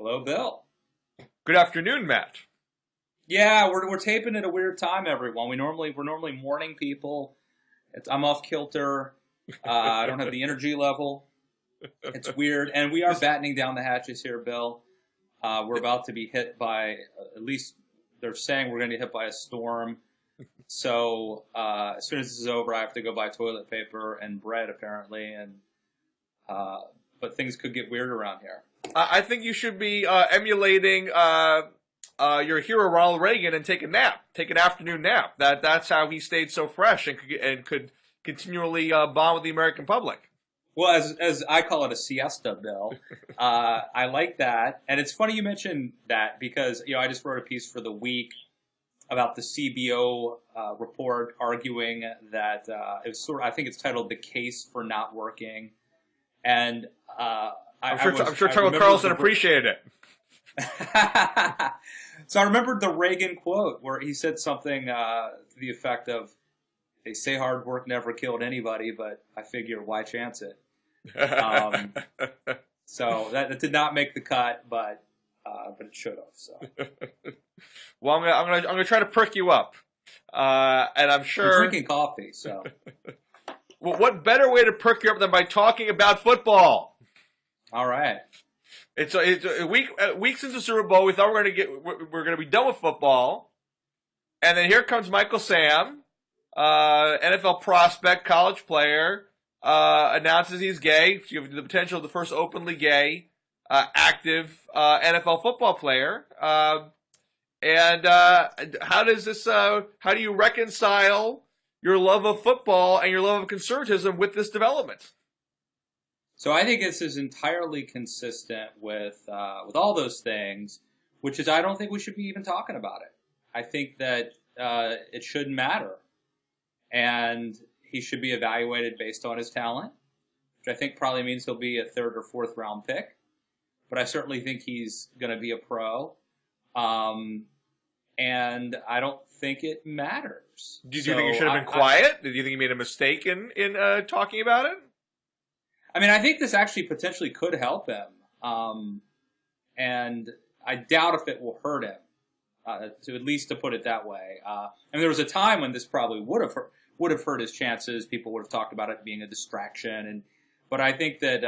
Hello, Bill. Good afternoon, Matt. Yeah, we're taping at a weird time, everyone. We're normally morning people. I'm off kilter. I don't have the energy level. It's weird, and we are This, battening down the hatches here, Bill. We're about to be hit by, at least they're saying we're going to be hit by a storm. So as soon as this is over, I have to go buy toilet paper and bread, apparently. But things could get weird around here. I think you should be emulating your hero Ronald Reagan and take a nap, take an afternoon nap. That's how he stayed so fresh and could continually bond with the American public. Well, as I call it, a siesta, Bill. I like that, and it's funny you mentioned that because I just wrote a piece for the week about the CBO report arguing that it was I think it's titled "The Case for Not Working," and I'm sure Tucker Carlson appreciated it. So I remembered the Reagan quote where he said something to the effect of, "They say hard work never killed anybody, but I figure why chance it." So that did not make the cut, but it should have. So. Well, I'm gonna try to perk you up, and I'm sure I'm drinking coffee. So, well, what better way to perk you up than by talking about football? All right. It's a week since the Super Bowl. We thought we're gonna be done with football, and then here comes Michael Sam, NFL prospect, college player, announces he's gay. You have the potential of the first openly gay, active NFL football player. And how does this? How do you reconcile your love of football and your love of conservatism with this development? So I think this is entirely consistent with all those things, which is I don't think we should be even talking about it. I think that it shouldn't matter, and he should be evaluated based on his talent, which I think probably means he'll be a third or fourth round pick. But I certainly think he's going to be a pro, and I don't think it matters. Do you think he should have been quiet? Do you think he made a mistake in talking about it? I mean, I think this actually potentially could help him, and I doubt if it will hurt him. To at least to put it that way. And there was a time when this probably would have hurt his chances. People would have talked about it being a distraction, but I think that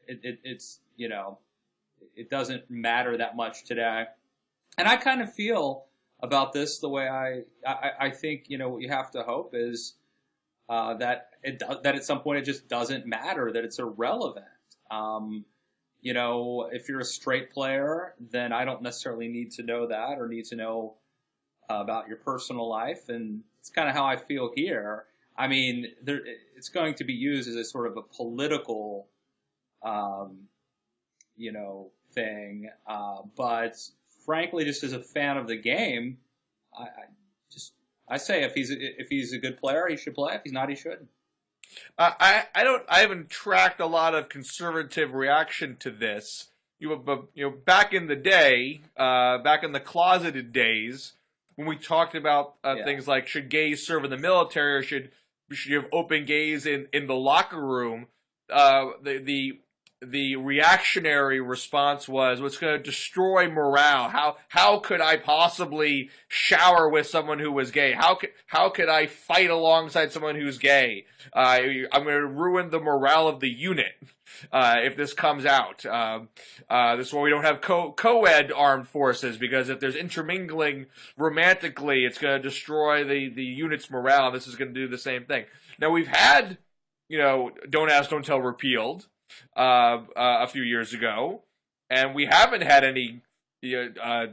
it's it doesn't matter that much today. And I kind of feel about this the way I think what you have to hope is that at some point it just doesn't matter, that it's irrelevant. If you're a straight player, then I don't necessarily need to know that or need to know about your personal life. And it's kind of how I feel here. I mean, it's going to be used as a sort of a political, thing. But frankly, just as a fan of the game, I say if he's a good player, he should play. If he's not, he shouldn't. I haven't tracked a lot of conservative reaction to this. Back in the day, back in the closeted days, when we talked about things like should gays serve in the military or should you have open gays in the locker room, the reactionary response was, "What's going to destroy morale? How could I possibly shower with someone who was gay? How could I fight alongside someone who's gay? I'm going to ruin the morale of the unit if this comes out. This is why we don't have co-ed armed forces, because if there's intermingling romantically, it's going to destroy the unit's morale. This is going to do the same thing." Now we've had, Don't Ask, Don't Tell repealed a few years ago, and we haven't had any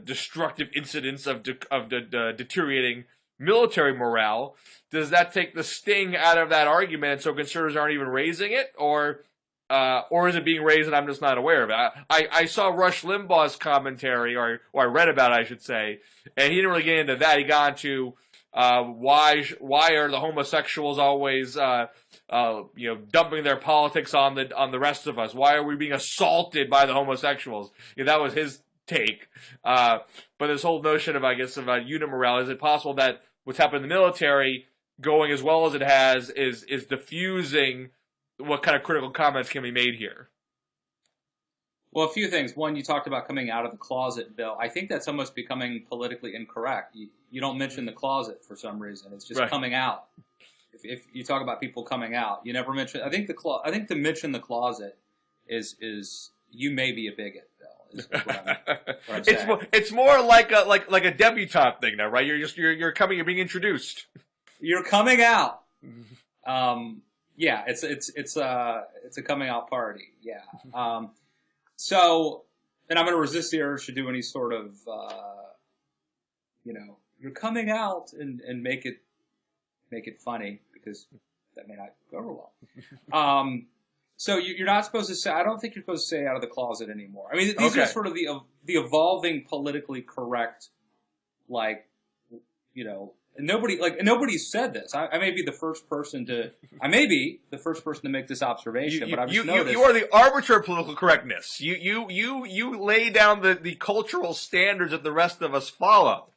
destructive incidents of deteriorating military morale. Does that take the sting out of that argument, so conservatives aren't even raising it, or is it being raised and I'm just not aware of it? I saw Rush Limbaugh's commentary, or I read about it, I should say, and he didn't really get into that. He got into why are the homosexuals always dumping their politics on the rest of us? Why are we being assaulted by the homosexuals? That was his take. But this whole notion of unit morale, is it possible that what's happened in the military, going as well as it has, is diffusing what kind of critical comments can be made here? Well, a few things. One, you talked about coming out of the closet, Bill. I think that's almost becoming politically incorrect. You don't mention the closet for some reason. It's just Right. coming out. If you talk about people coming out, you never mention. I think to mention the closet is you may be a bigot, Bill. Is what I'm saying. It's more like a debutante thing now, right? You're being introduced. You're coming out. Yeah, it's a coming out party. Yeah. So, and I'm going to resist the urge to do any sort of, you're coming out and make it funny, because that may not go over well. So you're not supposed to say. I don't think you're supposed to say out of the closet anymore. I mean, these are sort of the evolving politically correct, nobody said this. I may be the first person to make this observation, but I've just noticed. You are the arbiter of political correctness. You lay down the cultural standards that the rest of us follow.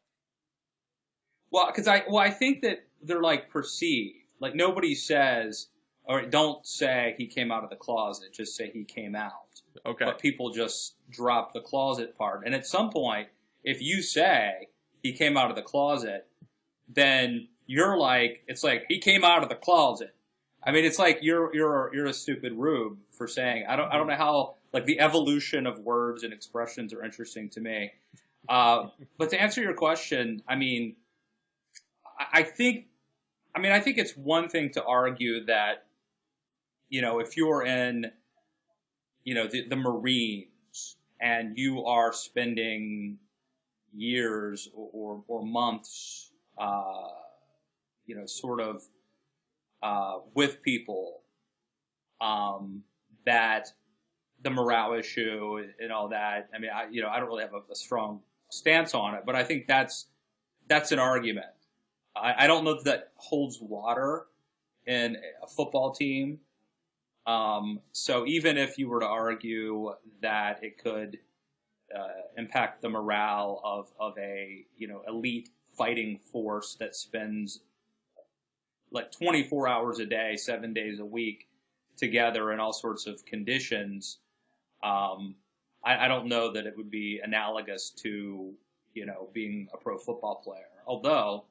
Well, I think that they're perceived. Like, nobody says, or don't say he came out of the closet. Just say he came out. Okay. But people just drop the closet part. And at some point, if you say he came out of the closet, then you're it's like he came out of the closet. I mean, it's like you're a stupid rube for saying. I don't know how, the evolution of words and expressions are interesting to me. But to answer your question, I mean, I think it's one thing to argue that, if you're in, the Marines and you are spending years or months, with people, that the morale issue and all that. I mean, I don't really have a strong stance on it, but I think that's an argument. I don't know that holds water in a football team. So even if you were to argue that it could impact the morale of a elite fighting force that spends 24 hours a day, 7 days a week together in all sorts of conditions, I don't know that it would be analogous to being a pro football player. Although,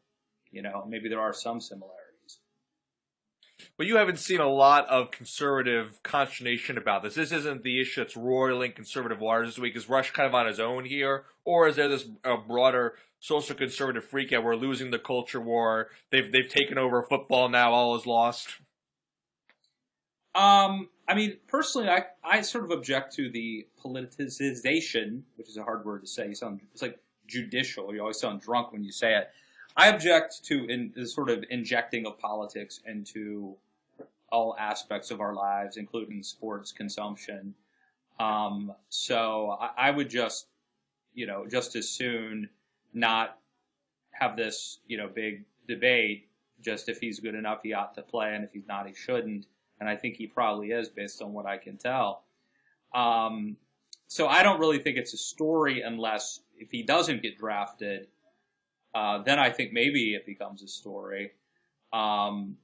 maybe there are some similarities. But you haven't seen a lot of conservative consternation about this. This isn't the issue that's roiling conservative waters this week. Is Rush kind of on his own here? Or is there this broader social conservative freakout? We're losing the culture war. They've taken over football now. All is lost. I mean, personally, I sort of object to the politicization, which is a hard word to say. It's like judicial. You always sound drunk when you say it. I object to the sort of injecting of politics into all aspects of our lives, including sports consumption. So I would just as soon not have this, big debate. Just if he's good enough, he ought to play, and if he's not, he shouldn't. And I think he probably is, based on what I can tell. So I don't really think it's a story unless if he doesn't get drafted. Then I think maybe it becomes a story. I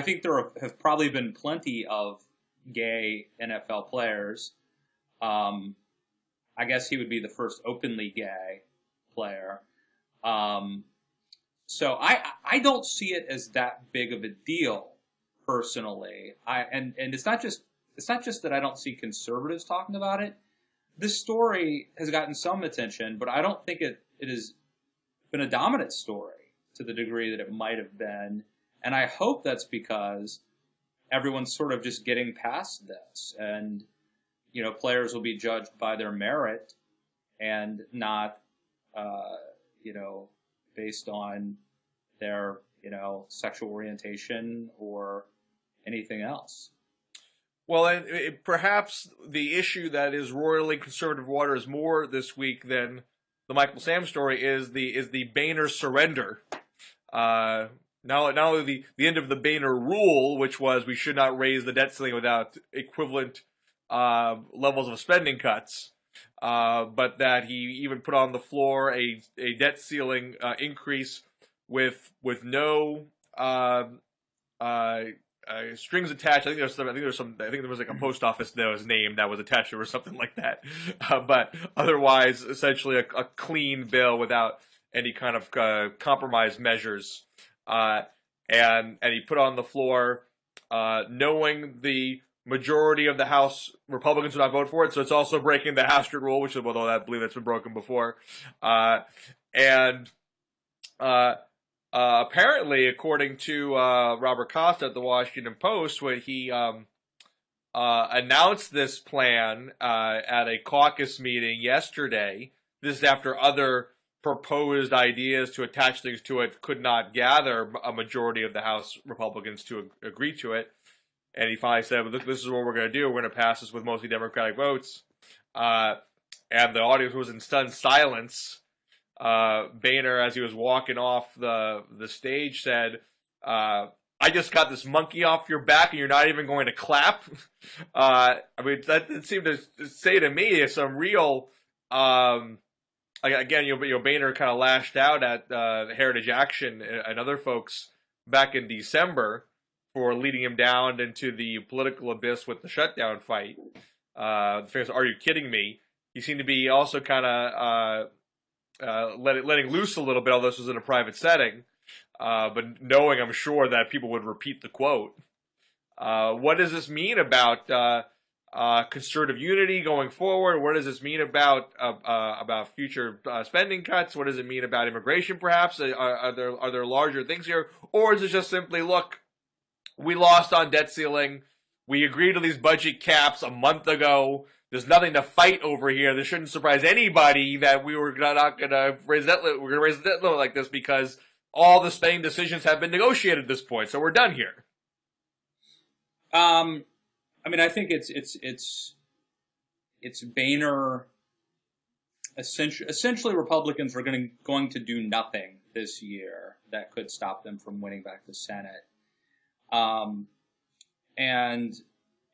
think there have probably been plenty of gay NFL players. I guess he would be the first openly gay player. So I don't see it as that big of a deal personally. And it's not just that I don't see conservatives talking about it. This story has gotten some attention, but I don't think it has been a dominant story to the degree that it might have been. And I hope that's because everyone's sort of just getting past this, and players will be judged by their merit and not based on their sexual orientation or anything else. Well, and perhaps the issue that is roiling conservative waters more this week than the Michael Sam story is the Boehner surrender. Not only the end of the Boehner rule, which was we should not raise the debt ceiling without equivalent levels of spending cuts, but that he even put on the floor a debt ceiling increase with no strings attached. I think there was like a post office that was named that was attached to it or something like that. But otherwise, essentially a clean bill without any kind of compromise measures. And he put on the floor, knowing the majority of the House Republicans would not vote for it, so it's also breaking the Hastert rule, which is, although I believe that's been broken before. Apparently, according to Robert Costa at the Washington Post, when he announced this plan at a caucus meeting yesterday, this is after other proposed ideas to attach things to it could not gather a majority of the House Republicans to agree to it. And he finally said, look, this is what we're going to do. We're going to pass this with mostly Democratic votes. And the audience was in stunned silence. Boehner, as he was walking off the stage, said, I just got this monkey off your back and you're not even going to clap. I mean, that seemed to say to me some real... Again, Boehner kind of lashed out at Heritage Action and other folks back in December for leading him down into the political abyss with the shutdown fight. The famous, "Are you kidding me?" He seemed to be also kind of letting loose a little bit, although this was in a private setting, but knowing, I'm sure, that people would repeat the quote. What does this mean about conservative unity going forward? What does this mean about future spending cuts? What does it mean about immigration, perhaps? Are there larger things here? Or is it just simply, look, we lost on debt ceiling. We agreed to these budget caps a month ago. There's nothing to fight over here. This shouldn't surprise anybody that we were not going to raise that. We're going to raise the debt limit like this because all the spending decisions have been negotiated at this point. So we're done here. I mean, I think it's Boehner. Essentially, Republicans are going to do nothing this year that could stop them from winning back the Senate. And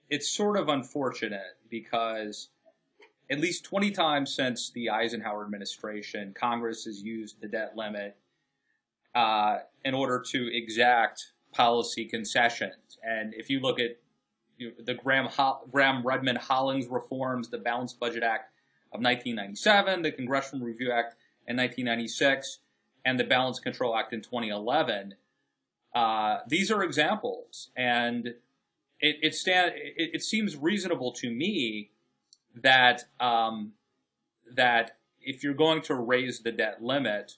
it's sort of unfortunate because at least 20 times since the Eisenhower administration, Congress has used the debt limit in order to exact policy concessions. And if you look at the Graham-Rudman-Hollings reforms, the Balanced Budget Act of 1997, the Congressional Review Act in 1996, and the Balanced Control Act in 2011, these are examples. And it seems reasonable to me that that if you're going to raise the debt limit,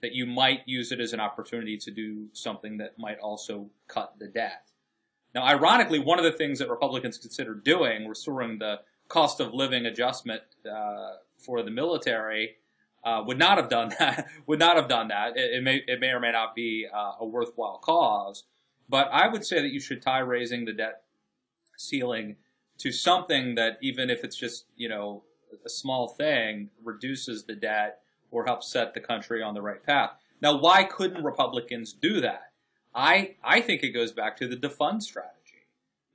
that you might use it as an opportunity to do something that might also cut the debt. Now, ironically, one of the things that Republicans considered doing, restoring the cost of living adjustment for the military, would not have done that. It may or may not be a worthwhile cause, but I would say that you should tie raising the debt ceiling to something that, even if it's just a small thing, reduces the debt or helps set the country on the right path. Now, why couldn't Republicans do that? I think it goes back to the defund strategy.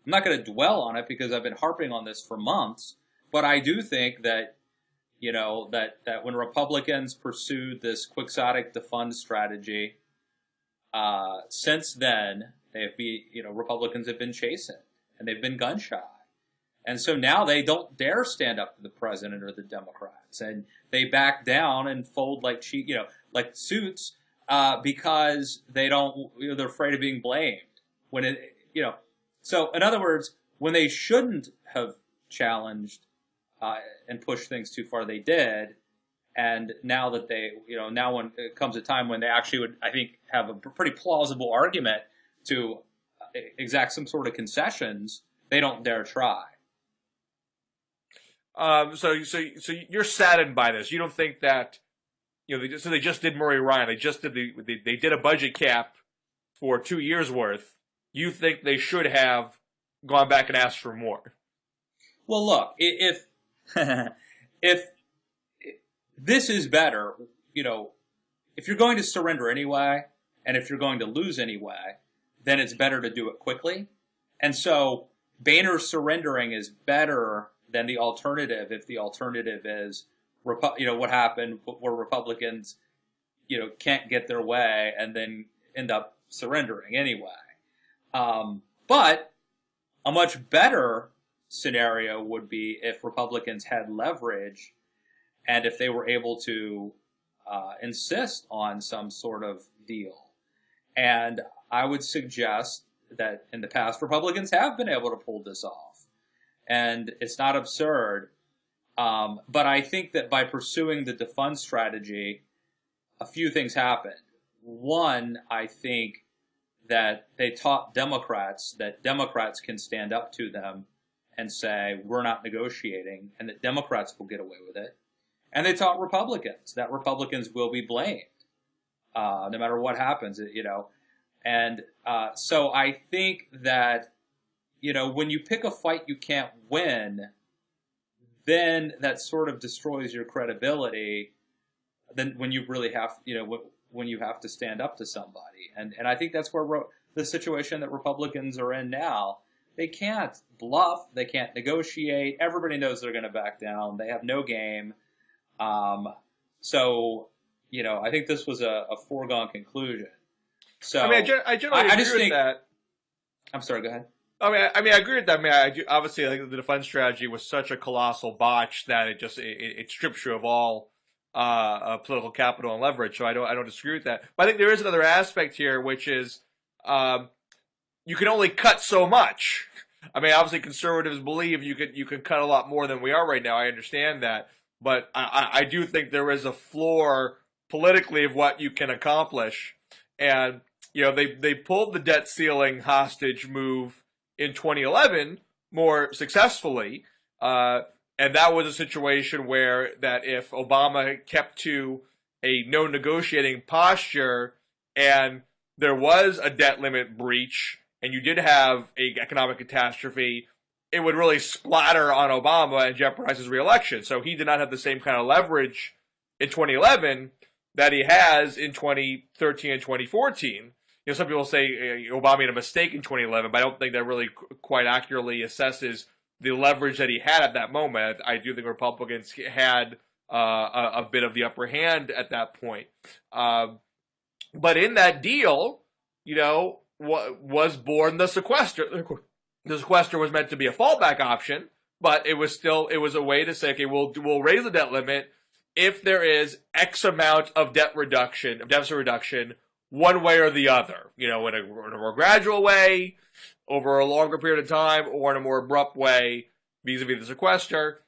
I'm not going to dwell on it because I've been harping on this for months, but I do think that that when Republicans pursued this quixotic defund strategy, since then Republicans have been chastened and they've been gun shy, and so now they don't dare stand up to the president or the Democrats, and they back down and fold like suits. Because they're afraid of being blamed So in other words, when they shouldn't have challenged and pushed things too far, they did. And now that now when it comes a time when they actually would, I think, have a pretty plausible argument to exact some sort of concessions, they don't dare try. So you're saddened by this. You don't think that. They just did Murray Ryan. They did a budget cap for 2 years worth. You think they should have gone back and asked for more? Well, look, if this is better, if you're going to surrender anyway, and if you're going to lose anyway, then it's better to do it quickly. And so Boehner surrendering is better than the alternative if the alternative is what happened where Republicans, can't get their way and then end up surrendering anyway. But a much better scenario would be if Republicans had leverage and if they were able to insist on some sort of deal. And I would suggest that in the past, Republicans have been able to pull this off. And it's not absurd. But I think that by pursuing the defund strategy, a few things happened. One, I think that they taught Democrats that Democrats can stand up to them and say, we're not negotiating, and that Democrats will get away with it. And they taught Republicans that Republicans will be blamed, no matter what happens, you know. And so I think that, you know, when you pick a fight you can't win, then that sort of destroys your credibility. Then when you really have, you know, when you have to stand up to somebody. And I think that's where the situation that Republicans are in now. They can't bluff. They can't negotiate. Everybody knows they're going to back down. They have no game. So, you know, I think this was a foregone conclusion. So I mean, I generally agree with that. I'm sorry, go ahead. I mean, I agree with that. I mean, obviously, I think the defense strategy was such a colossal botch that it strips you of all political capital and leverage. So I don't disagree with that. But I think there is another aspect here, which is you can only cut so much. I mean, obviously, conservatives believe you can cut a lot more than we are right now. I understand that, but I do think there is a floor politically of what you can accomplish. And you know, they pulled the debt ceiling hostage move in 2011 more successfully, and that was a situation where that if Obama kept to a no negotiating posture and there was a debt limit breach and you did have an economic catastrophe, it would really splatter on Obama and jeopardize his reelection. So he did not have the same kind of leverage in 2011 that he has in 2013 and 2014. You know, some people say Obama made a mistake in 2011, but I don't think that really quite accurately assesses the leverage that he had at that moment. I do think Republicans had a bit of the upper hand at that point. But in that deal, you know, was born the sequester. The sequester was meant to be a fallback option, but it was a way to say, okay, we'll raise the debt limit if there is X amount of deficit reduction, one way or the other, you know, in a more gradual way, over a longer period of time, or in a more abrupt way, vis-a-vis the sequester.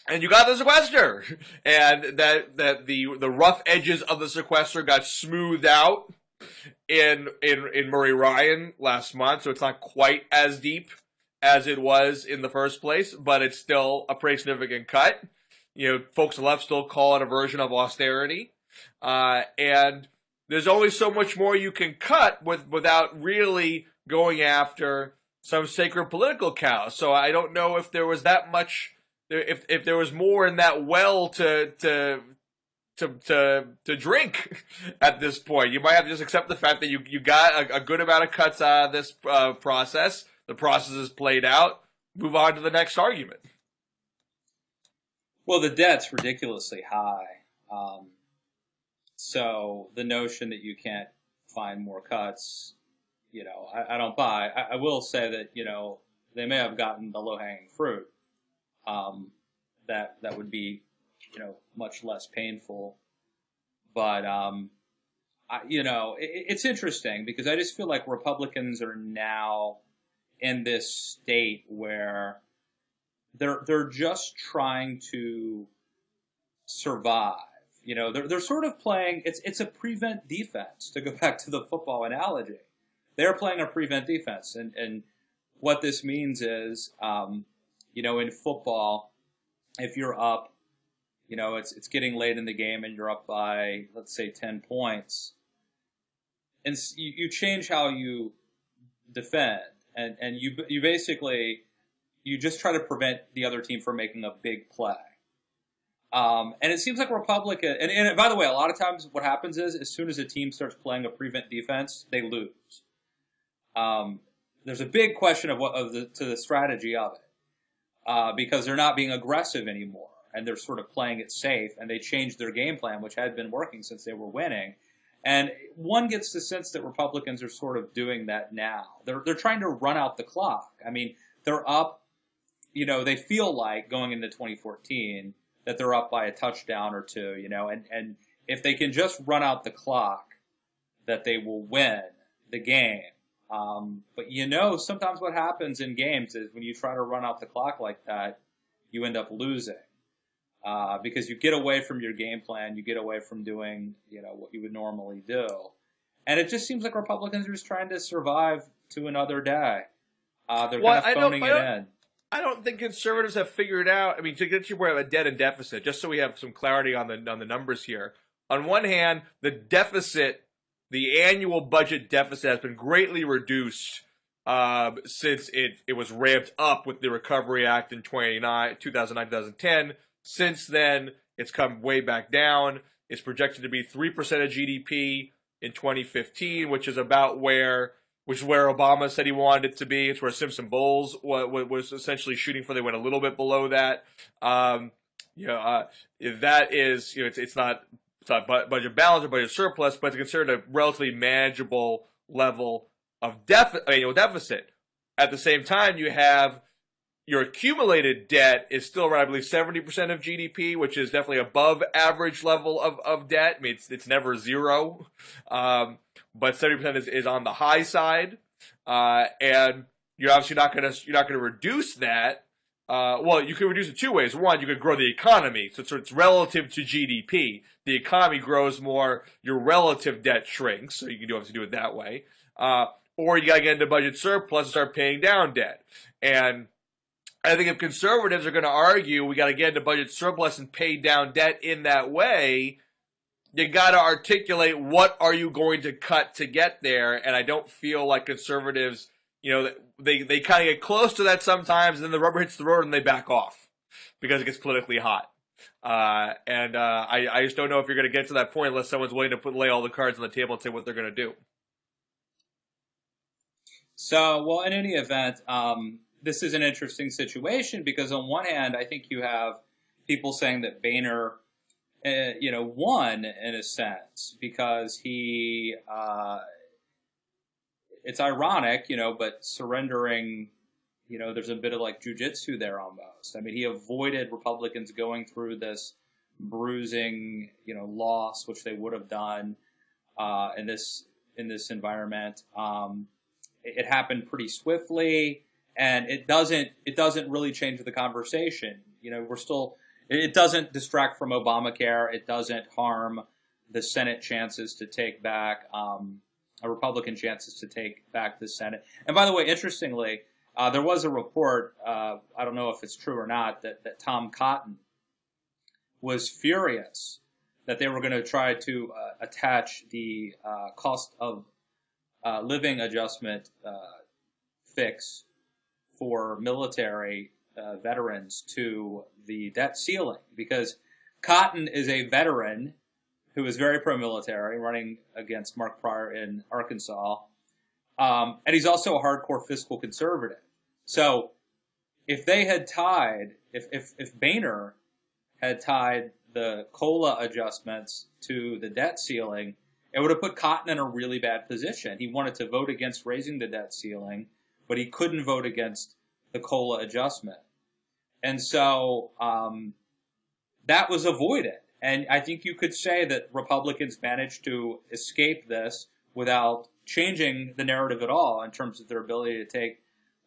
And you got the sequester, and that the rough edges of the sequester got smoothed out in Murray Ryan last month, so it's not quite as deep as it was in the first place, but it's still a pretty significant cut. You know, folks on the left still call it a version of austerity, and there's only so much more you can cut without really going after some sacred political cow. So I don't know if there was that much, if there was more in that well to drink at this point. You might have to just accept the fact that you got a good amount of cuts out of this process. The process is played out. Move on to the next argument. Well, the debt's ridiculously high. So the notion that you can't find more cuts, you know, I don't buy. I will say that, you know, they may have gotten the low-hanging fruit. That would be, you know, much less painful. But, you know, it's interesting because I just feel like Republicans are now in this state where they're just trying to survive. You know, they're sort of playing, it's a prevent defense, to go back to the football analogy. They're playing a prevent defense. And what this means is, you know, in football, if you're up, you know, it's getting late in the game and you're up by, let's say, 10 points, and you change how you defend. And you basically, you just try to prevent the other team from making a big play. And it seems like Republican, and by the way, a lot of times what happens is as soon as a team starts playing a prevent defense, they lose. There's a big question to the strategy of it, because they're not being aggressive anymore, and they're sort of playing it safe, and they changed their game plan, which had been working since they were winning. And one gets the sense that Republicans are sort of doing that now. They're trying to run out the clock. I mean, they're up, they feel like going into 2014 that they're up by a touchdown or two, and if they can just run out the clock, that they will win the game. But sometimes what happens in games is when you try to run out the clock like that, you end up losing. Because you get away from your game plan, you get away from doing, what you would normally do. And it just seems like Republicans are just trying to survive to another day. They're kind of phoning it in. I don't think conservatives have figured out, to get to your point of a debt and deficit, just so we have some clarity on the numbers here. On one hand, the deficit, the annual budget deficit has been greatly reduced since it was ramped up with the Recovery Act in 2009, 2010. Since then, it's come way back down. It's projected to be 3% of GDP in 2015, which is where Obama said he wanted it to be. It's where Simpson Bowles was essentially shooting for. They went a little bit below that. That is, it's not budget balance or budget surplus, but it's considered a relatively manageable level of annual deficit. At the same time, you have your accumulated debt is still around, I believe, 70% of GDP, which is definitely above average level of debt. It's never zero, but 70% is on the high side, and you're obviously not going to reduce that. Well, you could reduce it two ways. One, you could grow the economy, so it's relative to GDP. The economy grows more, your relative debt shrinks, so you can obviously do it that way. Or you got to get into budget surplus and start paying down debt. And I think if conservatives are going to argue we got to get into budget surplus and pay down debt in that way, you got to articulate what are you going to cut to get there. And I don't feel like conservatives, they kind of get close to that sometimes, and then the rubber hits the road and they back off because it gets politically hot. I just don't know if you're going to get to that point unless someone's willing to lay all the cards on the table and say what they're going to do. So, well, in any event, this is an interesting situation because on one hand, I think you have people saying that Boehner, won in a sense because he, it's ironic, but surrendering, there's a bit of like jujitsu there almost. I mean, he avoided Republicans going through this bruising, loss, which they would have done in this environment. It happened pretty swiftly. And it doesn't really change the conversation. It doesn't distract from Obamacare. It doesn't harm the Senate chances to take back, Republican chances to take back the Senate. And by the way, interestingly, there was a report, I don't know if it's true or not, that Tom Cotton was furious that they were going to try to attach the cost of living adjustment fix for military veterans to the debt ceiling, because Cotton is a veteran who is very pro-military, running against Mark Pryor in Arkansas, and he's also a hardcore fiscal conservative. So if they had tied, if Boehner had tied the COLA adjustments to the debt ceiling, it would have put Cotton in a really bad position. He wanted to vote against raising the debt ceiling, but he couldn't vote against the COLA adjustment. And so that was avoided. And I think you could say that Republicans managed to escape this without changing the narrative at all in terms of their ability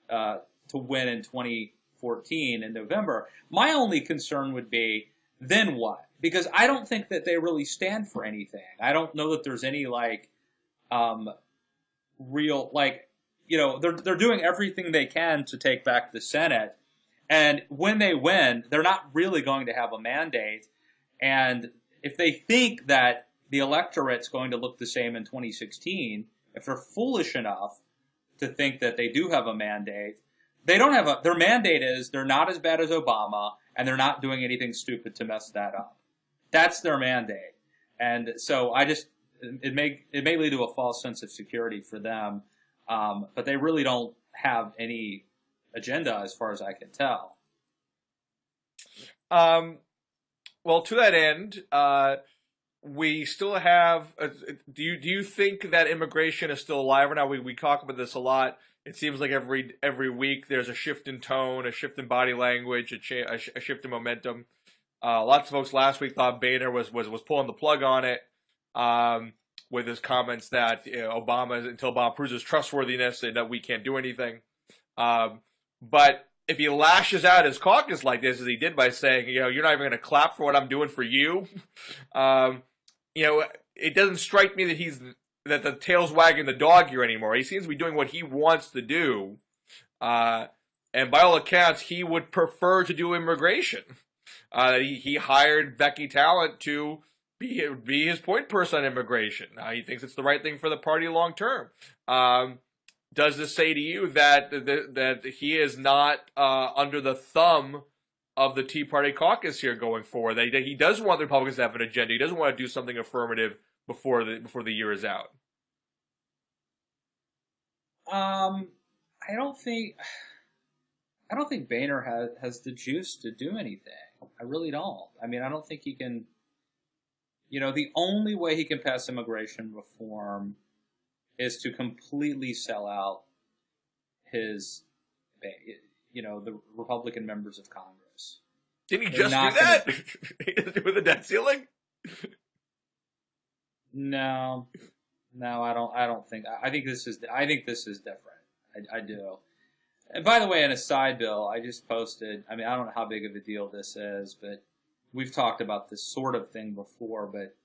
to win in 2014 in November. My only concern would be, then what? Because I don't think that they really stand for anything. I don't know that there's any real, they're doing everything they can to take back the Senate. And when they win, they're not really going to have a mandate. And if they think that the electorate's going to look the same in 2016, if they're foolish enough to think that they do have a mandate, they don't have their mandate is they're not as bad as Obama, and they're not doing anything stupid to mess that up. That's their mandate. And so it may lead to a false sense of security for them, but they really don't have any agenda as far as I can tell. Well, to that end, we still have. Do you think that immigration is still alive right now? We talk about this a lot. It seems like every week there's a shift in tone, a shift in body language, a shift in momentum. Lots of folks last week thought Boehner was pulling the plug on it, with his comments that until Obama proves his trustworthiness, and that we can't do anything. But if he lashes out his caucus like this, as he did by saying, you're not even going to clap for what I'm doing for you, it doesn't strike me that the tail's wagging the dog here anymore. He seems to be doing what he wants to do, and by all accounts, he would prefer to do immigration. He hired Becky Talent to be his point person on immigration. He thinks it's the right thing for the party long term. Does this say to you that he is not under the thumb of the Tea Party caucus here going forward? That he does want the Republicans to have an agenda. He doesn't want to do something affirmative before the year is out. I don't think Boehner has the juice to do anything. I really don't. I mean, I don't think he can. The only way he can pass immigration reform is to completely sell out the Republican members of Congress. Didn't he just do that? With the debt ceiling? No, I don't think. I think this is different. I do. And by the way, in a side bill, I just posted. I mean, I don't know how big of a deal this is, but we've talked about this sort of thing before. But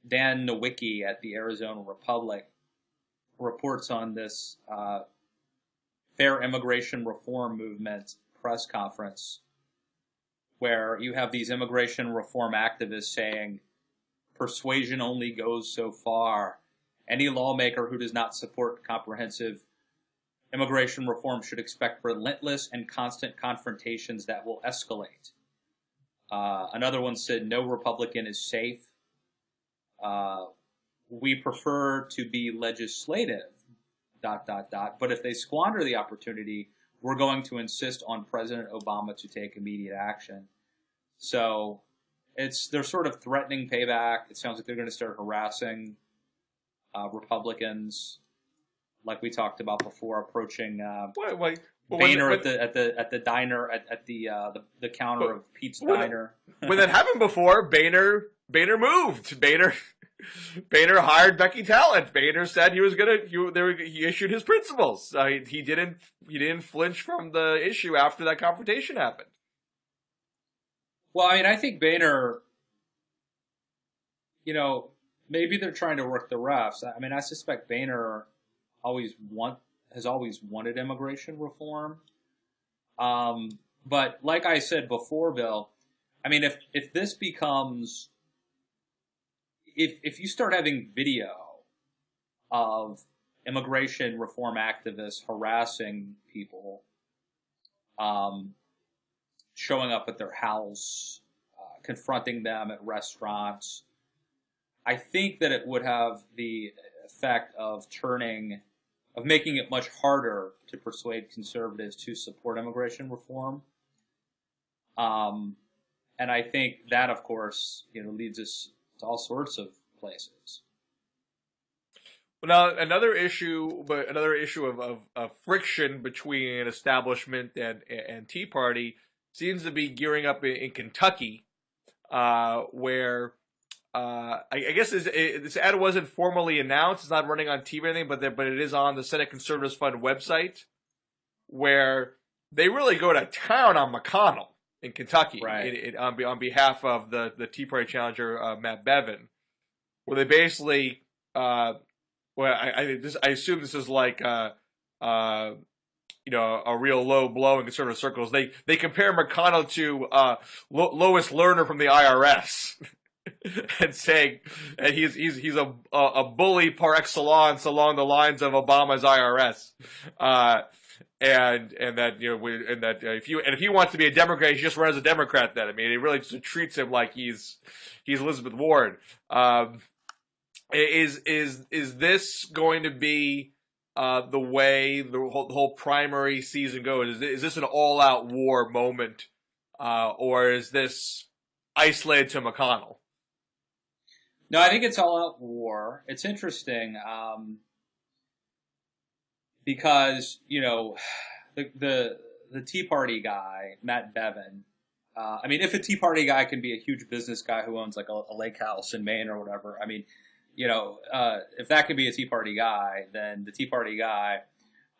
Dan Nowicki at the Arizona Republic reports on this fair immigration reform movement press conference, where you have these immigration reform activists saying, "Persuasion only goes so far. Any lawmaker who does not support comprehensive immigration reform should expect relentless and constant confrontations that will escalate." Another one said, "No Republican is safe. We prefer to be legislative, ... But if they squander the opportunity, we're going to insist on President Obama to take immediate action." So they're sort of threatening payback. It sounds like they're going to start harassing Republicans, like we talked about before, approaching Boehner at the diner at the counter of Pete's Diner. When that happened before, Boehner moved. Boehner hired Becky Talent. Boehner said he issued his principles. He didn't flinch from the issue after that confrontation happened. Well, I mean, I think Boehner, maybe they're trying to work the refs. I mean, I suspect Boehner has always wanted immigration reform. But like I said before, Bill, I mean, if this becomes, if you start having video of immigration reform activists harassing people, showing up at their house, confronting them at restaurants, I think that it would have the effect of making it much harder to persuade conservatives to support immigration reform. And I think that, of course, leads us to all sorts of places. Well, now another issue of friction between establishment and Tea Party seems to be gearing up in Kentucky, where I guess this ad wasn't formally announced. It's not running on TV or anything, but it is on the Senate Conservatives Fund website, where they really go to town on McConnell in Kentucky, right? On behalf of the Tea Party challenger Matt Bevin, where they basically, I assume this is like a real low blow in conservative circles. They compare McConnell to Lois Lerner from the IRS. And saying that he's a bully par excellence along the lines of Obama's IRS, and that if he wants to be a Democrat, he just runs as a Democrat. Then I mean, he really just treats him like he's Elizabeth Warren. Is this going to be the way the whole primary season goes? Is this an all-out war moment, or is this isolated to McConnell? No, I think it's all out war. It's interesting because the Tea Party guy, Matt Bevin. I mean, if a Tea Party guy can be a huge business guy who owns like a lake house in Maine or whatever, I mean, if that could be a Tea Party guy, then the Tea Party guy,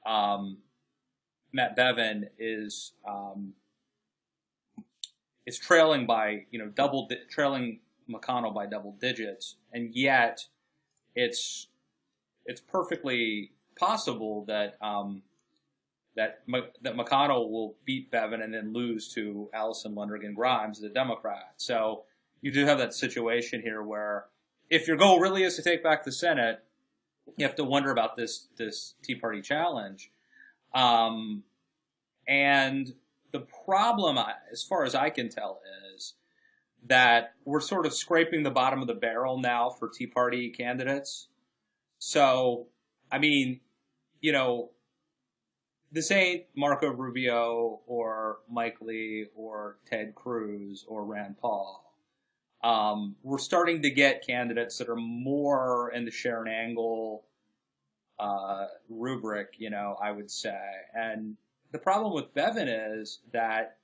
Matt Bevin, is trailing by trailing McConnell by double digits, and yet it's perfectly possible that that McConnell will beat Bevin and then lose to Allison Lundergan Grimes, the Democrat. So you do have that situation here where if your goal really is to take back the Senate, you have to wonder about this Tea Party challenge. And the problem, as far as I can tell, is that we're sort of scraping the bottom of the barrel now for Tea Party candidates. So, I mean, this ain't Marco Rubio or Mike Lee or Ted Cruz or Rand Paul. We're starting to get candidates that are more in the Sharon Angle rubric, I would say. And the problem with Bevin is that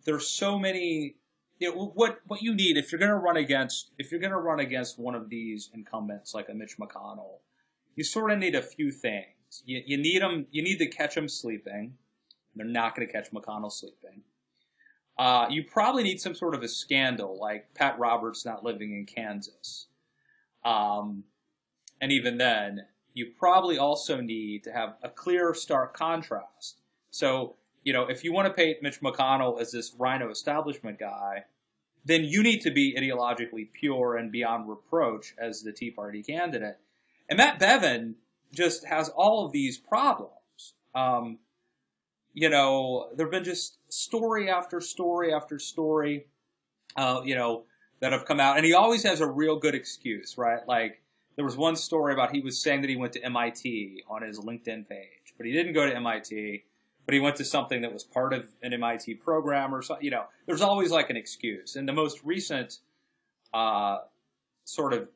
there's so many. What you need if you're going to run against one of these incumbents like a Mitch McConnell, you sort of need a few things. You need to catch them sleeping. They're not going to catch McConnell sleeping. You probably need some sort of a scandal, like Pat Roberts not living in Kansas. And even then, you probably also need to have a clear, stark contrast. So, if you want to paint Mitch McConnell as this rhino establishment guy, then you need to be ideologically pure and beyond reproach as the Tea Party candidate. And Matt Bevin just has all of these problems. There have been just story after story after story, that have come out. And he always has a real good excuse, right? Like, there was one story about he was saying that he went to MIT on his LinkedIn page, but he didn't go to MIT, but he went to something that was part of an MIT program or something. There's always like an excuse. And the most recent sort of,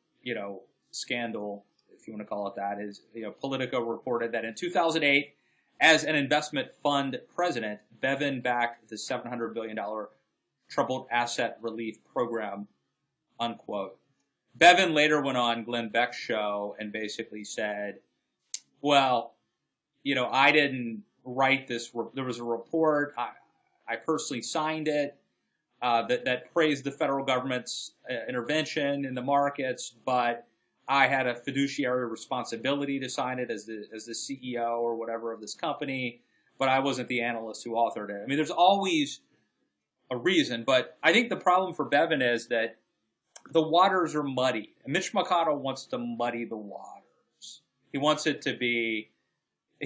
scandal, if you want to call it that, is, Politico reported that in 2008, as an investment fund president, Bevin backed the $700 billion Troubled Asset Relief Program, unquote. Bevin later went on Glenn Beck's show and basically said, well, I didn't write this. There was a report. I personally signed it that praised the federal government's intervention in the markets, but I had a fiduciary responsibility to sign it as the CEO or whatever of this company, but I wasn't the analyst who authored it. I mean, there's always a reason, but I think the problem for Bevin is that the waters are muddy. And Mitch McConnell wants to muddy the waters. He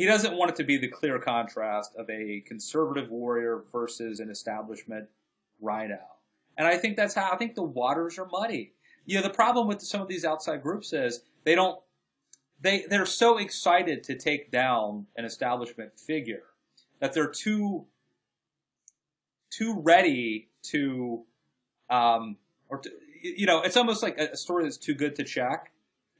doesn't want it to be the clear contrast of a conservative warrior versus an establishment rhino. And I think the waters are muddy. The problem with some of these outside groups is they're so excited to take down an establishment figure that they're too ready to, it's almost like a story that's too good to check.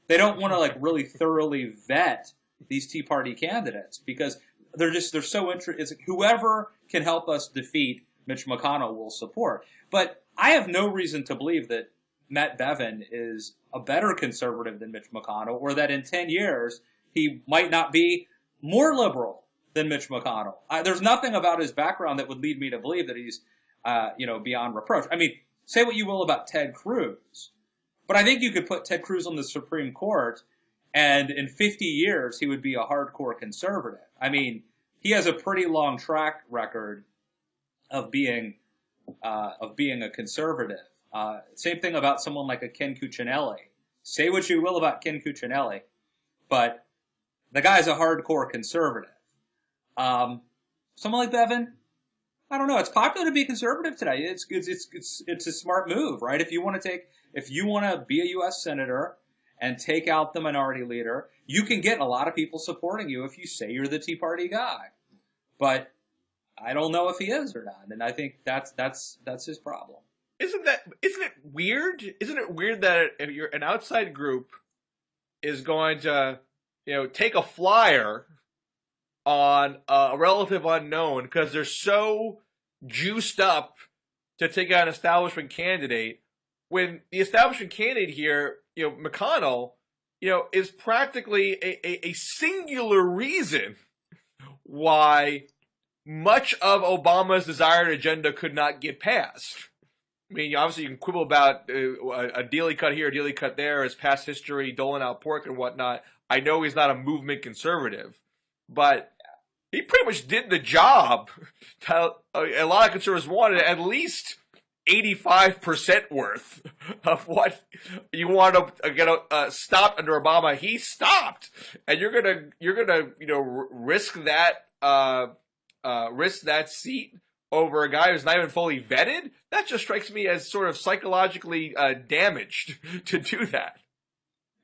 They don't want to really thoroughly vet these Tea Party candidates because they're so interested. It's whoever can help us defeat Mitch McConnell will support. But I have no reason to believe that Matt Bevin is a better conservative than Mitch McConnell, or that in 10 years he might not be more liberal than Mitch McConnell. There's nothing about his background that would lead me to believe that he's, beyond reproach. I mean, say what you will about Ted Cruz, but I think you could put Ted Cruz on the Supreme Court, and in 50 years he would be a hardcore conservative. I mean, he has a pretty long track record of being a conservative. Same thing about someone like a Ken Cuccinelli. Say what you will about Ken Cuccinelli, but the guy's a hardcore conservative. Someone like Bevin, I don't know. It's popular to be conservative today. It's a smart move, right? If you want to be a U.S. senator and take out the minority leader, you can get a lot of people supporting you if you say you're the Tea Party guy. But I don't know if he is or not, and I think that's his problem. isn't it weird? Isn't it weird that if you're an outside group is going to, take a flyer on a relative unknown because they're so juiced up to take out an establishment candidate, when the establishment candidate here, McConnell, is practically a singular reason why much of Obama's desired agenda could not get passed. I mean, obviously you can quibble about a dealy cut here, a dealy cut there, his past history, doling out pork and whatnot. I know he's not a movement conservative, but he pretty much did the job. A lot of conservatives wanted at least 85% worth of what you want to get stopped under Obama. He stopped, and you're gonna risk that seat over a guy who's not even fully vetted. That just strikes me as sort of psychologically damaged to do that.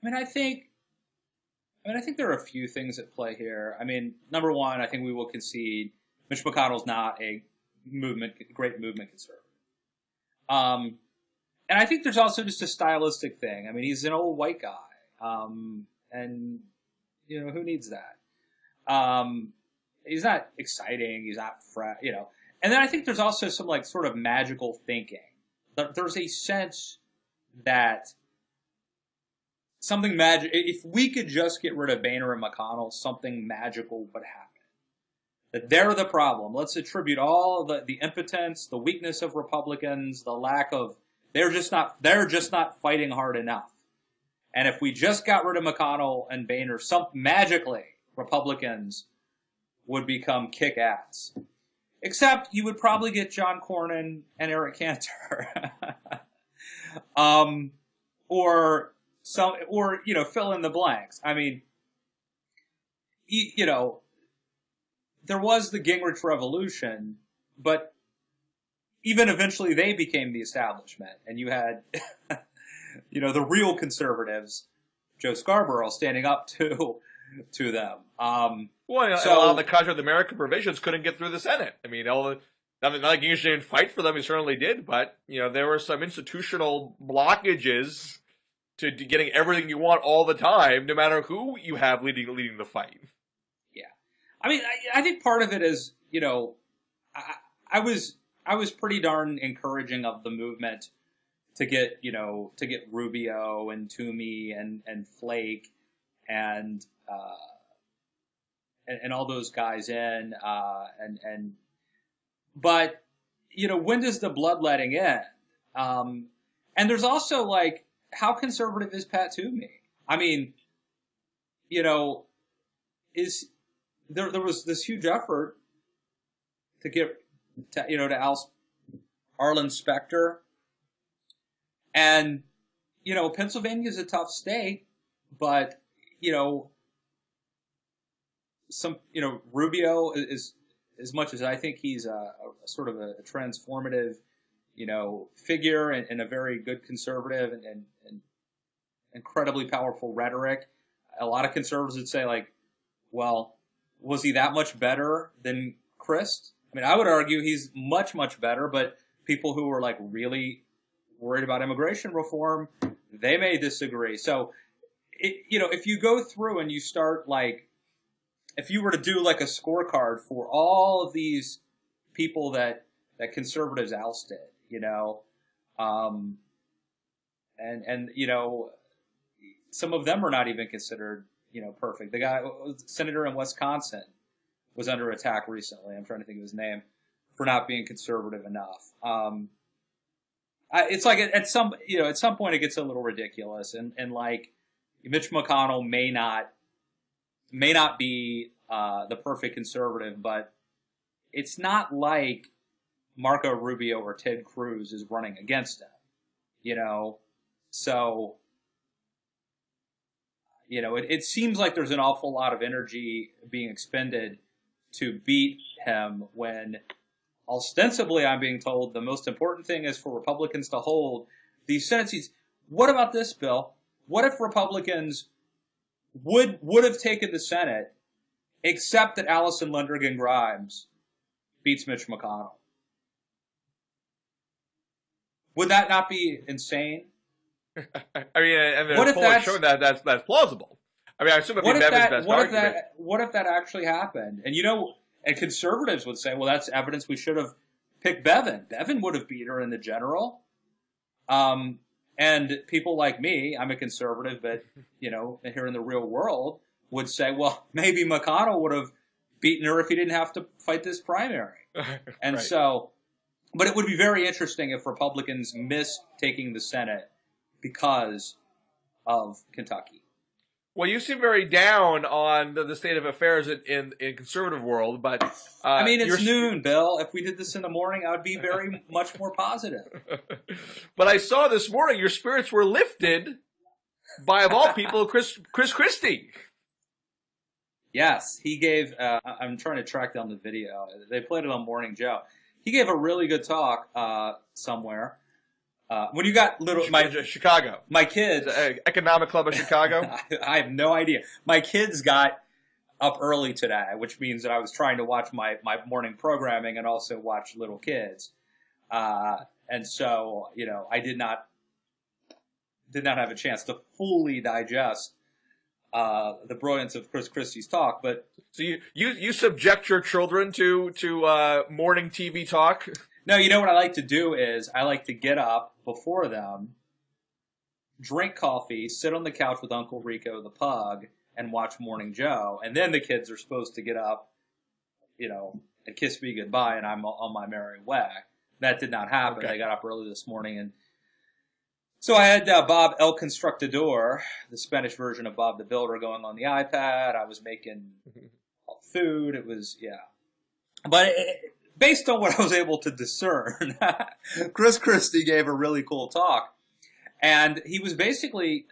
I think there are a few things at play here. I mean, number one, I think we will concede Mitch McConnell's not a great movement conservative. And I think there's also just a stylistic thing. I mean, he's an old white guy. And, who needs that? He's not exciting. He's not And then I think there's also some sort of magical thinking. There's a sense that something magic. If we could just get rid of Boehner and McConnell, something magical would happen. That they're the problem. Let's attribute all the impotence, the weakness of Republicans, the lack of they're just not fighting hard enough. And if we just got rid of McConnell and Boehner, magically Republicans would become kick-ass. Except you would probably get John Cornyn and Eric Cantor. Or fill in the blanks. I mean, there was the Gingrich Revolution, but even eventually they became the establishment. And you had, the real conservatives, Joe Scarborough, standing up to them. A lot of the Contra of the American provisions couldn't get through the Senate. I mean, not like Gingrich didn't fight for them, he certainly did, but, there were some institutional blockages to getting everything you want all the time, no matter who you have leading the fight. Yeah. I mean, I think part of it is, I was pretty darn encouraging of the movement to get Rubio and Toomey and Flake and all those guys in, but when does the bloodletting end? And there's also how conservative is Pat Toomey? I mean, there was this huge effort to get to oust Arlen Specter, and Pennsylvania is a tough state, but Rubio is, as much as I think he's a sort of a transformative figure and a very good conservative and incredibly powerful rhetoric. A lot of conservatives would say well, was he that much better than Christ? I mean, I would argue he's much, much better, but people who were really worried about immigration reform, they may disagree. So, if you go through and you start if you were to do a scorecard for all of these people that conservatives ousted, some of them are not even considered, perfect. The guy, senator in Wisconsin, was under attack recently. I'm trying to think of his name, for not being conservative enough. It's at some point it gets a little ridiculous, and Mitch McConnell may not be the perfect conservative, but it's not like Marco Rubio or Ted Cruz is running against him, So, it seems like there's an awful lot of energy being expended to beat him when ostensibly I'm being told the most important thing is for Republicans to hold these Senate seats. What about this, Bill? What if Republicans would have taken the Senate, except that Allison Lundergan Grimes beats Mitch McConnell? Would that not be insane? I mean, and What the if poll that's showing that's plausible. I mean, I assume it'd be Bevin's best argument. what if that actually happened? And and conservatives would say, well, that's evidence we should have picked Bevin. Bevin would have beat her in the general. And people like me, I'm a conservative, but here in the real world, would say, well, maybe McConnell would have beaten her if he didn't have to fight this primary. And Right. so, but it would be very interesting if Republicans missed taking the Senate because of Kentucky. Well, you seem very down on the state of affairs in conservative world, but I mean, it's noon, Bill. If we did this in the morning, I would be very much more positive. But I saw this morning your spirits were lifted by, of all people, Chris Christie. Yes, he gave. I'm trying to track down the video. They played it on Morning Joe. He gave a really good talk somewhere. When you got Chicago, my kids, Economic Club of Chicago. I have no idea. My kids got up early today, which means that I was trying to watch my morning programming and also watch little kids. And so, I did not have a chance to fully digest the brilliance of Chris Christie's talk. But so you subject your children to morning TV talk? No, what I like to do is I like to get up before them, drink coffee, sit on the couch with Uncle Rico the pug, and watch Morning Joe. And then the kids are supposed to get up, and kiss me goodbye, and I'm on my merry way. That did not happen. Okay. They got up early this morning. And so I had Bob El Constructador, the Spanish version of Bob the Builder, going on the iPad. I was making food. It was, yeah. But based on what I was able to discern, Chris Christie gave a really cool talk. And he was basically,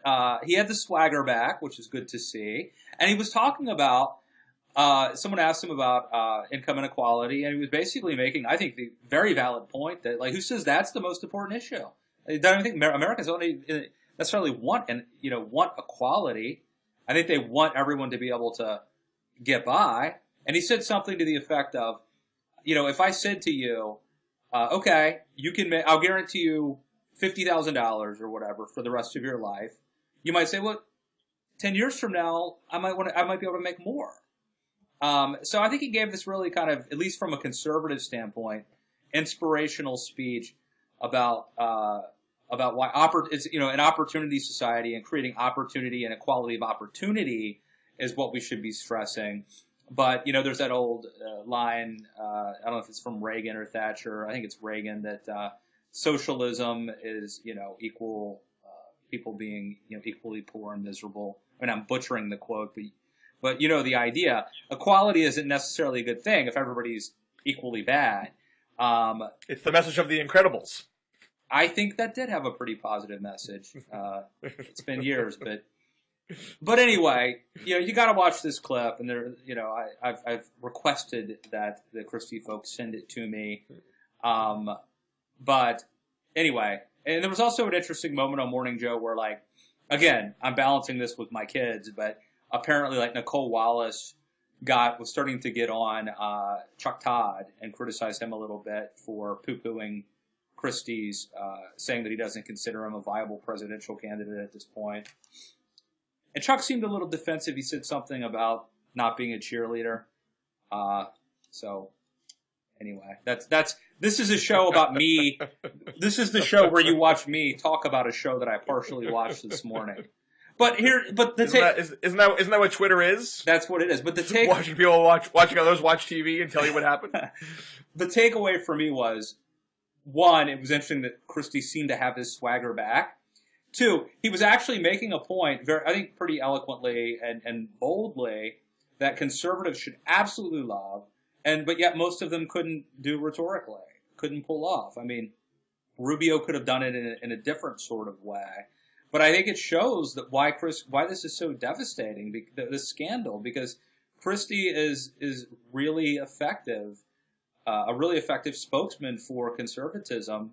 he had the swagger back, which is good to see. And he was talking about, someone asked him about income inequality, and he was basically making, I think, the very valid point that, who says that's the most important issue? I don't think Americans don't necessarily want equality. I think they want everyone to be able to get by. And he said something to the effect of, if I said to you, okay, I'll guarantee you $50,000 or whatever for the rest of your life, you might say, well, 10 years from now, I might be able to make more. So I think he gave this really kind of, at least from a conservative standpoint, inspirational speech about why it's an opportunity society, and creating opportunity and equality of opportunity is what we should be stressing. But there's that old line. I don't know if it's from Reagan or Thatcher. I think it's Reagan, that socialism is equal people being equally poor and miserable. I mean, I'm butchering the quote, but the idea. Equality isn't necessarily a good thing if everybody's equally bad. It's the message of The Incredibles. I think that did have a pretty positive message. It's been years, but anyway, you got to watch this clip, and there, I've requested that the Christie folks send it to me. But anyway, and there was also an interesting moment on Morning Joe where, again, I'm balancing this with my kids, but apparently, Nicole Wallace was starting to get on Chuck Todd and criticize him a little bit for poo-pooing Christie's, saying that he doesn't consider him a viable presidential candidate at this point. And Chuck seemed a little defensive. He said something about not being a cheerleader. So anyway, this is a show about me. This is the show where you watch me talk about a show that I partially watched this morning. Isn't that what Twitter is? That's what it is. But watching people watching others watch TV and tell you what happened. The takeaway for me was, one, it was interesting that Christie seemed to have his swagger back. Two, he was actually making a point, I think pretty eloquently and boldly, that conservatives should absolutely love, but yet most of them couldn't do rhetorically, couldn't pull off. I mean, Rubio could have done it in a different sort of way. But I think it shows that why this is so devastating, this scandal, because Christie is really effective, a really effective spokesman for conservatism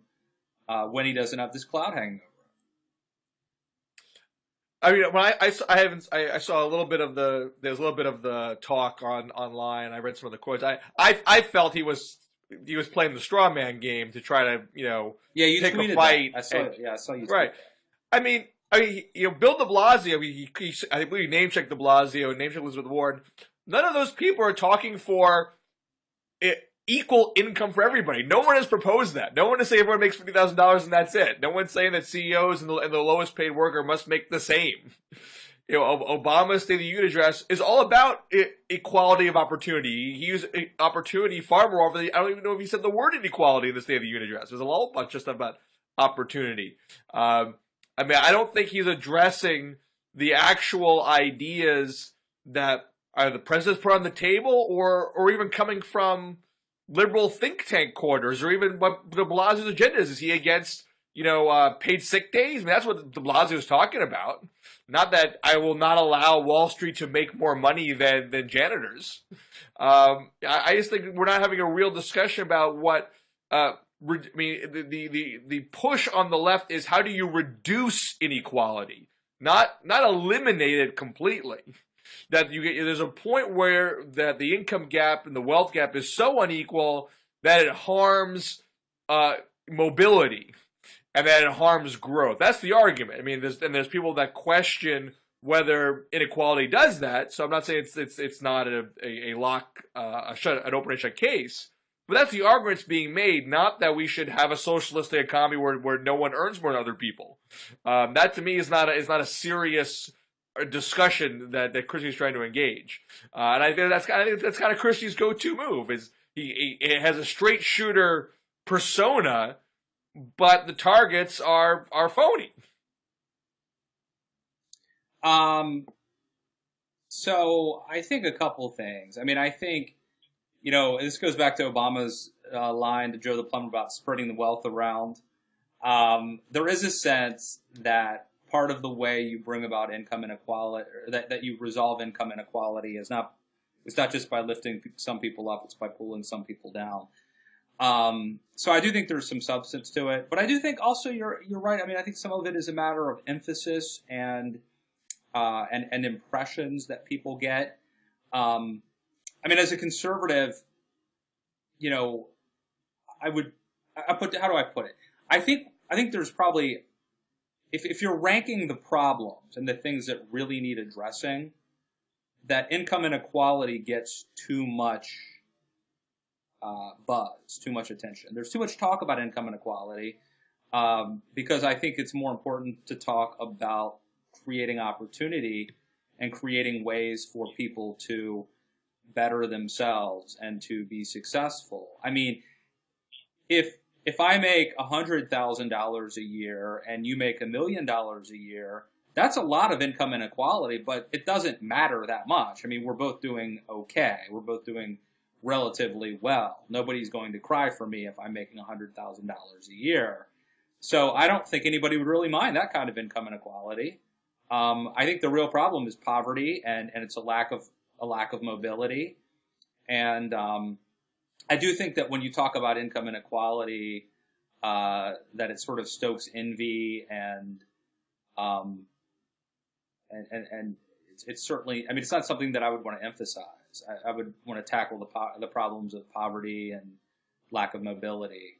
when he doesn't have this cloud hanging over. I mean, when I saw a little bit of there was a little bit of the talk online. I read some of the quotes. I felt he was he was playing the straw man game to try to, Yeah, you pick tweeted a fight. that. I saw you. Right. Tweet that. I mean, Bill de Blasio, I believe he name-checked de Blasio and name-checked Elizabeth Warren. None of those people are talking for equal income for everybody. No one has proposed that. No one is saying everyone makes $50,000 and that's it. No one's saying that CEOs and the lowest paid worker must make the same. Obama's State of the Union address is all about equality of opportunity. He used opportunity far more often. I don't even know if he said the word inequality in the State of the Union address. There's a lot bunch just about opportunity. I don't think he's addressing the actual ideas that either the president's put on the table or even coming from liberal think tank quarters, or even what de Blasio's agenda is. Is he against, paid sick days? I mean, that's what de Blasio is talking about. Not that I will not allow Wall Street to make more money than janitors. I just think we're not having a real discussion about what, the push on the left is how do you reduce inequality, not eliminate it completely. That there's a point where that the income gap and the wealth gap is so unequal that it harms mobility and that it harms growth. That's the argument. I mean, there's people that question whether inequality does that. So I'm not saying it's not an open and shut case, but that's the argument that's being made. Not that we should have a socialistic economy where no one earns more than other people. That to me is not a serious discussion that Christie's trying to engage, and I think that's kind of Christie's go-to move. Is he has a straight shooter persona, but the targets are phony. So I think a couple things. I mean, I think this goes back to Obama's line to Joe the Plumber about spreading the wealth around. There is a sense that part of the way you bring about income inequality, or that you resolve income inequality, it's not just by lifting some people up, it's by pulling some people down. So I do think there's some substance to it, but I do think also you're right. I mean, I think some of it is a matter of emphasis and impressions that people get. I mean, as a conservative, how do I put it? I think there's probably, if you're ranking the problems and the things that really need addressing, that income inequality gets too much buzz, too much attention. There's too much talk about income inequality because I think it's more important to talk about creating opportunity and creating ways for people to better themselves and to be successful. I mean, if I make $100,000 a year and you make $1 million a year, that's a lot of income inequality, but it doesn't matter that much. I mean, we're both doing okay. We're both doing relatively well. Nobody's going to cry for me if I'm making $100,000 a year. So I don't think anybody would really mind that kind of income inequality. I think the real problem is poverty, and it's a lack of mobility. And I do think that when you talk about income inequality, that it sort of stokes envy and it's certainly, I mean, it's not something that I would want to emphasize. I would want to tackle the problems of poverty and lack of mobility.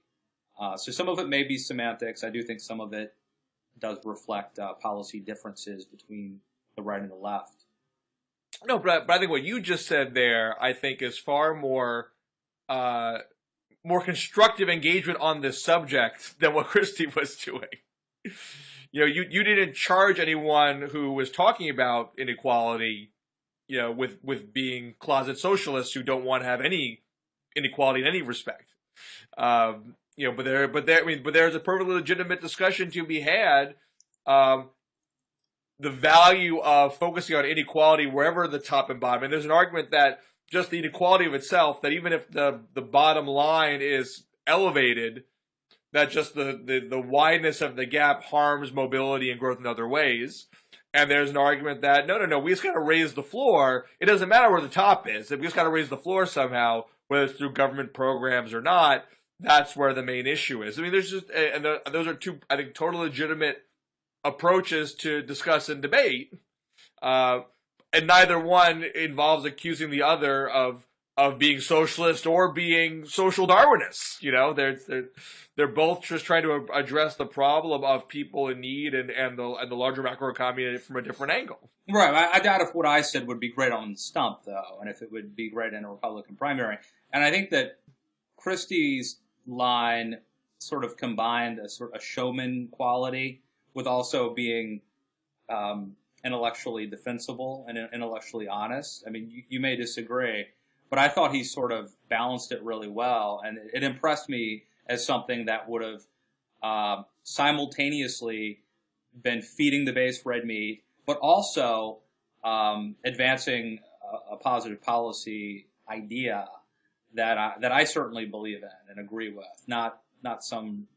So some of it may be semantics. I do think some of it does reflect policy differences between the right and the left. No, but I think what you just said there, I think, is far more constructive engagement on this subject than what Christie was doing. You didn't charge anyone who was talking about inequality, with being closet socialists who don't want to have any inequality in any respect. But there's a perfectly legitimate discussion to be had. The value of focusing on inequality wherever the top and bottom. And there's an argument that just the inequality of itself, that even if the bottom line is elevated, that just the wideness of the gap harms mobility and growth in other ways. And there's an argument that no, we just got to raise the floor. It doesn't matter where the top is. We just got to raise the floor somehow, whether it's through government programs or not. That's where the main issue is. I mean, those are two, I think, totally legitimate approaches to discuss and debate, and neither one involves accusing the other of of being socialist or being social Darwinists. You know, they're both just trying to address the problem of people in need and the larger macroeconomy from a different angle. Right. I doubt if what I said would be great on the stump, though, and if it would be great in a Republican primary. And I think that Christie's line sort of combined a sort of showman quality with also being intellectually defensible and intellectually honest. I mean, you may disagree, but I thought he sort of balanced it really well, and it impressed me as something that would have simultaneously been feeding the base red meat, but also advancing a positive policy idea that I certainly believe in and agree with. Not some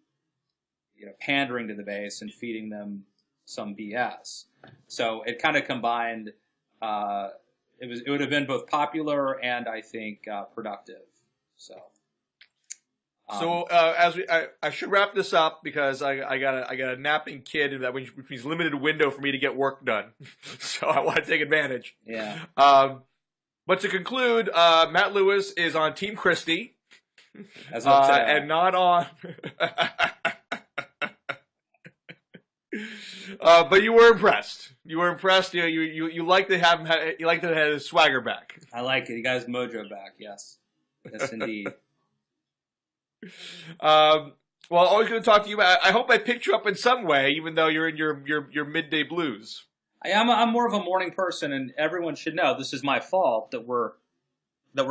pandering to the base and feeding them some BS. So it kind of combined. It would have been both popular and I think productive. So. As I should wrap this up because I got a napping kid which means limited window for me to get work done. So I want to take advantage. Yeah. But to conclude, Matt Lewis is on Team Christie, as of today. and not on. But you were impressed. You were impressed. You like to have him. You like to have his swagger back. I like it. He got his mojo back. Yes, yes, indeed. Well, always going to talk to you. I hope I picked you up in some way, even though you're in your midday blues. I'm more of a morning person, and everyone should know this is my fault that we're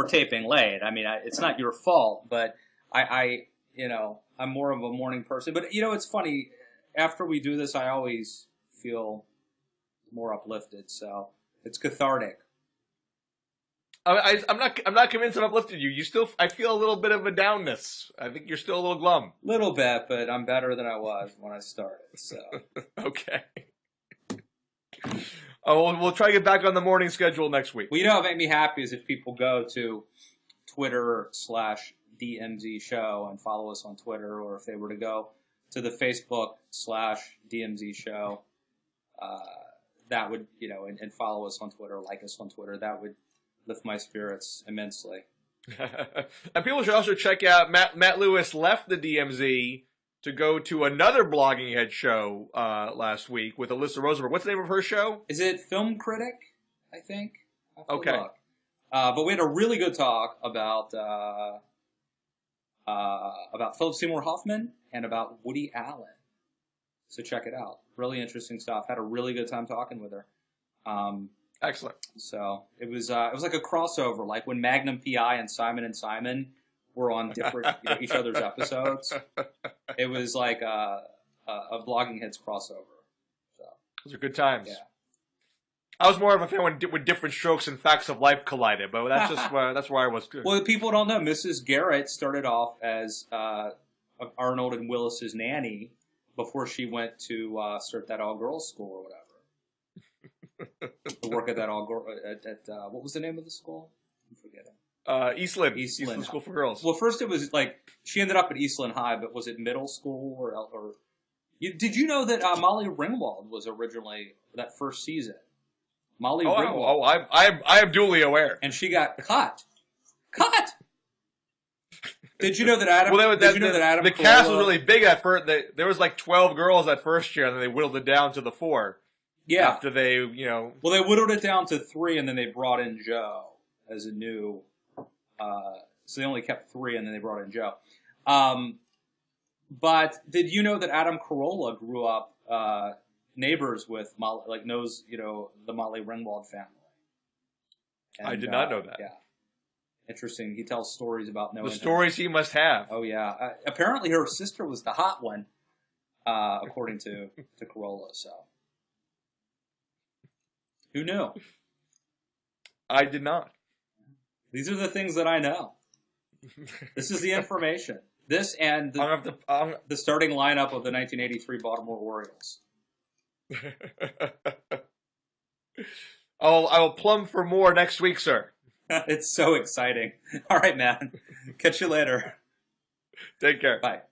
taping late. I mean, it's not your fault, but I'm more of a morning person. But it's funny. After we do this, I always feel more uplifted. So it's cathartic. I'm not convinced I've uplifted you. I feel a little bit of a downness. I think you're still a little glum. Little bit, but I'm better than I was when I started. So okay. Oh, we'll try to get back on the morning schedule next week. Well, what made me happy is if people go to Twitter/DMZ show and follow us on Twitter, or if they were to go to the Facebook/DMZ show, that would, and follow us on Twitter, like us on Twitter, that would lift my spirits immensely. And people should also check out Matt Lewis left the DMZ to go to another Blogging Head show last week with Alyssa Rosenberg. What's the name of her show? Is it Film Critic, I think? Okay. But we had a really good talk about Philip Seymour Hoffman and about Woody Allen. So check it out. Really interesting stuff. Had a really good time talking with her. Excellent. So it was like a crossover, like when Magnum PI and Simon were on different each other's episodes. It was like a Blogging Heads crossover. So those are good times. Yeah. I was more of a fan when different strokes and facts of life collided, but that's just that's where I was. Good. Well, people don't know Mrs. Garrett started off as Arnold and Willis's nanny before she went to start that all-girls school or whatever. To work at that what was the name of the school? I'm forgetting. Eastland School for Girls. Well, first it was like she ended up at Eastland High, but was it middle school or? Did you know that Molly Ringwald was originally that first season? Molly Ringwald. I am duly aware. And she got cut. Did you know that Adam? Well, did you know that Adam? The cast was really big at first. There was like 12 girls that first year, and then they whittled it down to the 4. Yeah. After they, Well, they whittled it down to 3, and then they brought in Joe as a new. So they only kept 3, and then they brought in Joe. But did you know that Adam Carolla grew up neighbors with Molly, like knows the Molly Ringwald family? And, I did not know that. Yeah. Interesting. He tells stories about knowing the stories he must have. Oh yeah. Apparently, her sister was the hot one, according to Carolla. So. Who knew? I did not. These are the things that I know. This is the information. This and the starting lineup of the 1983 Baltimore Orioles. I will plumb for more next week, sir. It's so exciting. All right, man. Catch you later. Take care. Bye.